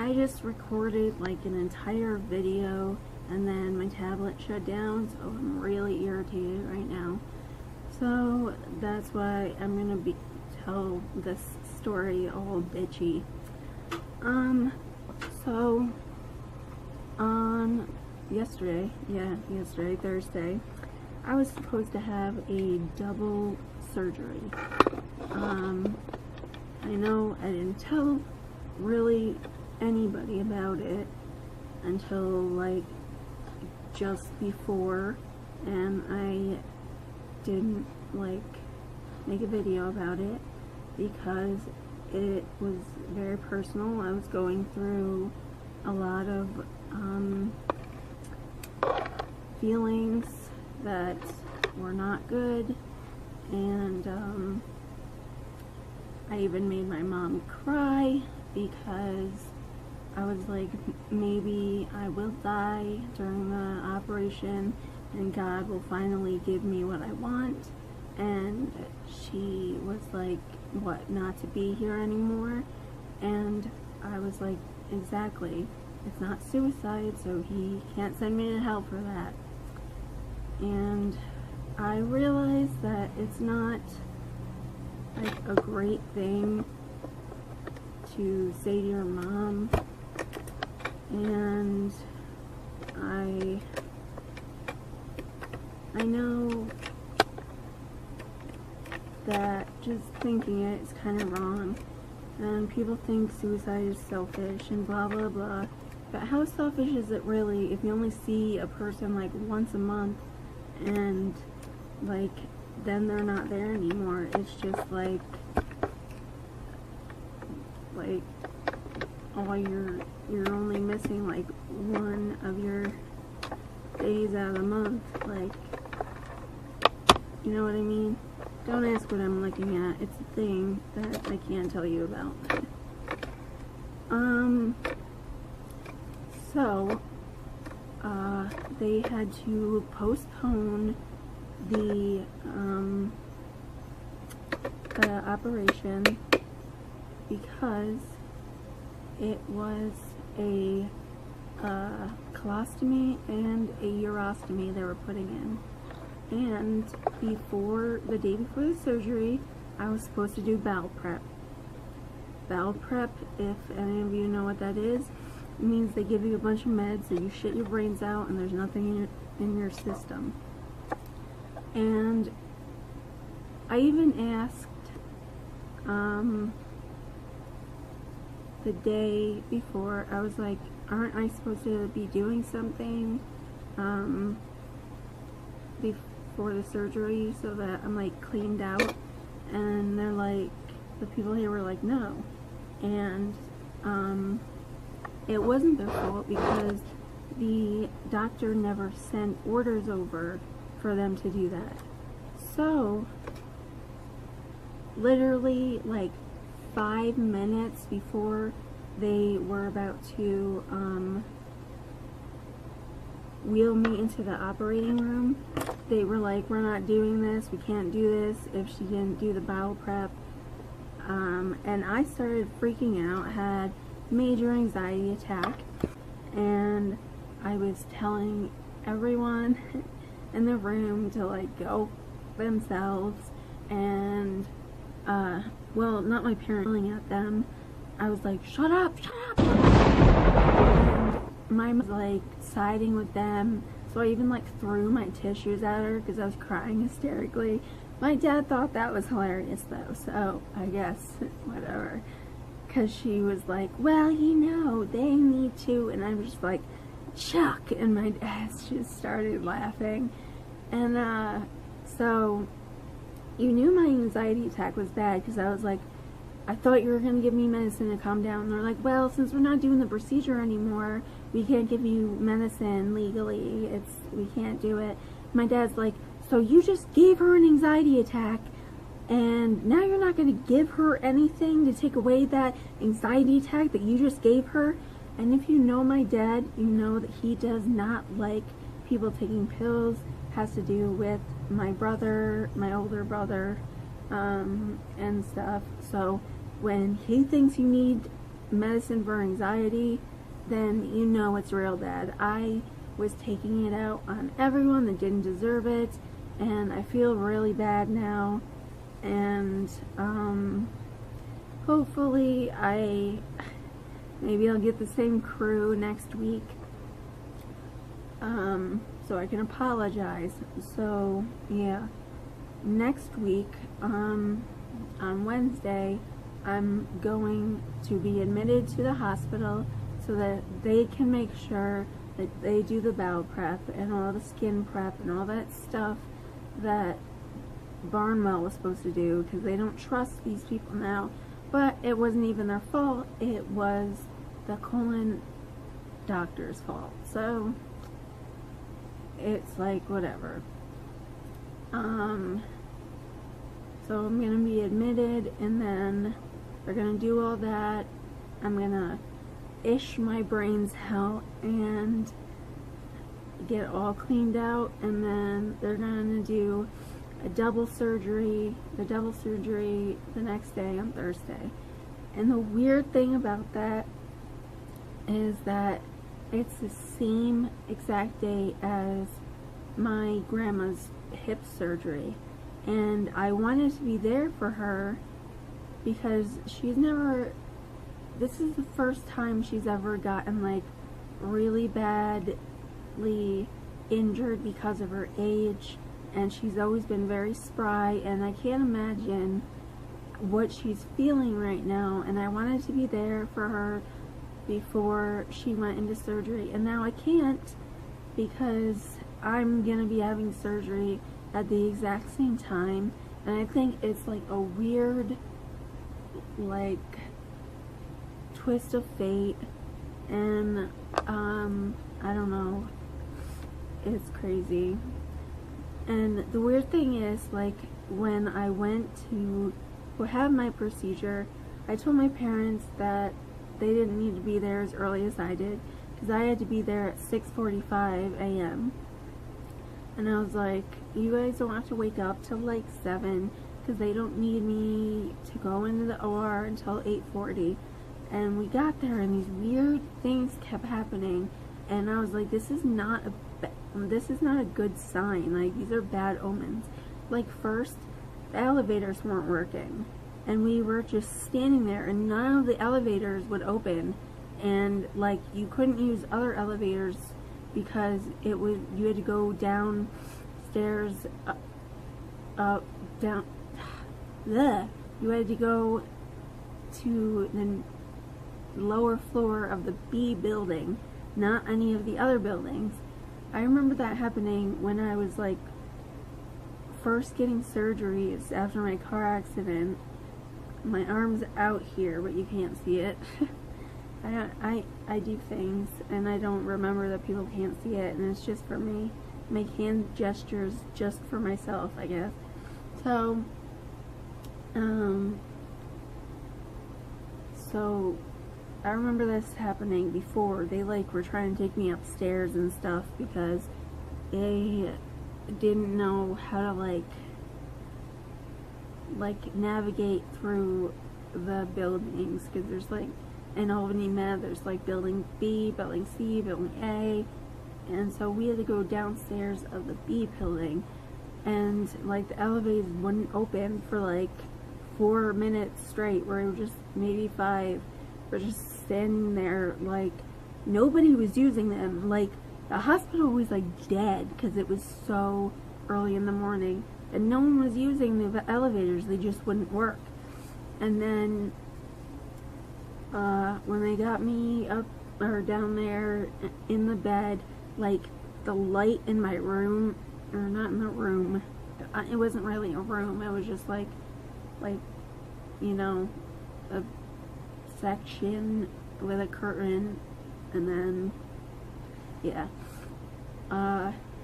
I just recorded like an entire video and then my tablet shut down, so I'm really irritated right now. So that's why I'm gonna tell this story all bitchy. So on yesterday, Thursday, I was supposed to have a double surgery. I know I didn't tell really anybody about it until like just before, and I didn't like make a video about it because it was very personal. I was going through a lot of feelings that were not good, and I even made my mom cry because I was like, maybe I will die during the operation and God will finally give me what I want. And she was like, what, not to be here anymore? And I was like, exactly, it's not suicide, so he can't send me to hell for that. And I realized that it's not like a great thing to say to your mom, and I know that just thinking it is kind of wrong, and people think suicide is selfish and blah blah blah, but how selfish is it really if you only see a person like once a month and like then they're not there anymore? It's just like all you're only missing like one of your days out of the month, like, you know what I mean? Don't ask what I'm looking at. It's a thing that I can't tell you about. So they had to postpone the operation because it was a colostomy and a urostomy they were putting in. And the day before the surgery, I was supposed to do bowel prep. Bowel prep, if any of you know what that is, it means they give you a bunch of meds that you shit your brains out and there's nothing in your system. And I even asked the day before, I was like, aren't I supposed to be doing something before the surgery so that I'm like cleaned out? And they're like, the people here were like, no. And it wasn't their fault because the doctor never sent orders over for them to do that. So literally like 5 minutes before they were about to wheel me into the operating room, they were like, we're not doing this, we can't do this if she didn't do the bowel prep. And I started freaking out, had major anxiety attack, and I was telling everyone in the room to like go themselves, and well, not my parents, yelling at them. I was like, shut up, shut up. And my mom was like siding with them, so I even like threw my tissues at her because I was crying hysterically. My dad thought that was hilarious though, so I guess whatever, because she was like, well, you know, they need to, and I'm just like, Chuck, and my dad just started laughing. And so you knew my anxiety attack was bad because I was like, I thought you were going to give me medicine to calm down. And they're like, well, since we're not doing the procedure anymore, we can't give you medicine legally. We can't do it. My dad's like, so you just gave her an anxiety attack and now you're not going to give her anything to take away that anxiety attack that you just gave her? And if you know my dad, you know that he does not like people taking pills. Has to do with my brother, my older brother, and stuff. So when he thinks you need medicine for anxiety, then you know it's real bad. I was taking it out on everyone that didn't deserve it, and I feel really bad now. And hopefully maybe I'll get the same crew next week, so I can apologize. So yeah, next week, on Wednesday, I'm going to be admitted to the hospital so that they can make sure that they do the bowel prep and all the skin prep and all that stuff that Barnwell was supposed to do, because they don't trust these people now. But it wasn't even their fault, it was the colon doctor's fault. So it's like whatever. So I'm gonna be admitted, and then they're gonna do all that. I'm gonna ish my brains out and get all cleaned out, and then they're gonna do the double surgery the next day on Thursday. And the weird thing about that is that it's the same exact day as my grandma's hip surgery, and I wanted to be there for her because this is the first time she's ever gotten like really badly injured because of her age, and she's always been very spry, and I can't imagine what she's feeling right now. And I wanted to be there for her before she went into surgery, and now I can't because I'm gonna be having surgery at the exact same time. And I think it's like a weird like twist of fate, and I don't know, it's crazy. And the weird thing is, like, when I went to have my procedure, I told my parents that they didn't need to be there as early as I did, because I had to be there at 6:45 a.m. And I was like, you guys don't have to wake up till like 7, because they don't need me to go into the OR until 8:40. And we got there, and these weird things kept happening, and I was like, this is not a good sign. Like, these are bad omens. Like, first, the elevators weren't working, and we were just standing there, and none of the elevators would open, and like, you couldn't use other elevators because you had to go downstairs, down. Bleh. You had to go to the lower floor of the B building, not any of the other buildings. I remember that happening when I was like first getting surgeries after my car accident. My arm's out here, but you can't see it. I do things, and I don't remember that people can't see it, and it's just for me. Make hand gestures just for myself, I guess. So I remember this happening before. They like were trying to take me upstairs and stuff because they didn't know how to like navigate through the buildings, because there's like in Albany Med, there's like building B, building C, building A, and so we had to go downstairs of the B building, and like the elevators wouldn't open for like 4 minutes straight, where it was just maybe 5. We're just standing there, like nobody was using them. Like the hospital was like dead because it was so early in the morning, and no one was using the elevators. They just wouldn't work. And then when they got me up or down there in the bed, like the light in my room, or not in the room, it wasn't really a room, it was just like you know, a section with a curtain, and then yeah,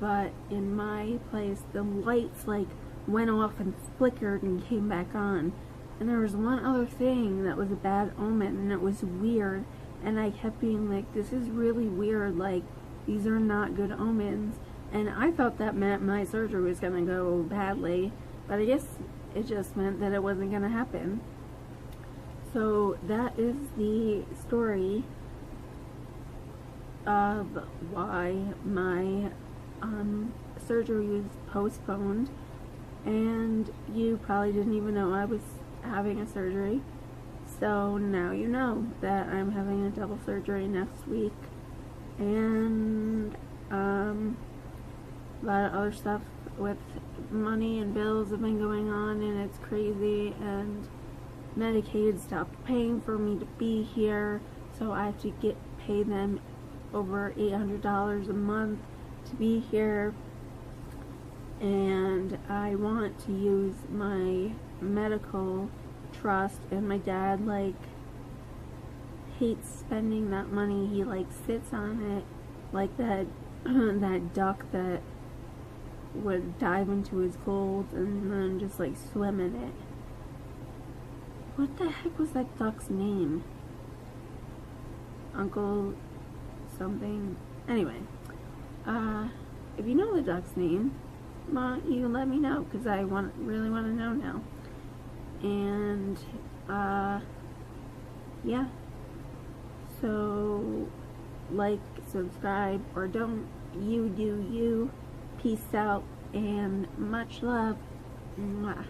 but in my place the lights like went off and flickered and came back on. And there was one other thing that was a bad omen, and it was weird, and I kept being like, this is really weird, like these are not good omens. And I thought that meant my surgery was gonna go badly, but I guess it just meant that it wasn't gonna happen. So that is the story of why my surgery was postponed, and you probably didn't even know I was having a surgery. So now you know that I'm having a double surgery next week, and a lot of other stuff with money and bills have been going on, and it's crazy, and Medicaid stopped paying for me to be here, so I have to pay them over $800 a month to be here, and I want to use my medical trust, and my dad hates spending that money. He sits on it like that that duck that would dive into his gold and then just swim in it. What the heck was that duck's name? Uncle something. Anyway, if you know the duck's name, you let me know, because I really want to know now. And yeah. So subscribe, or don't. You do you. Peace out and much love. Mwah.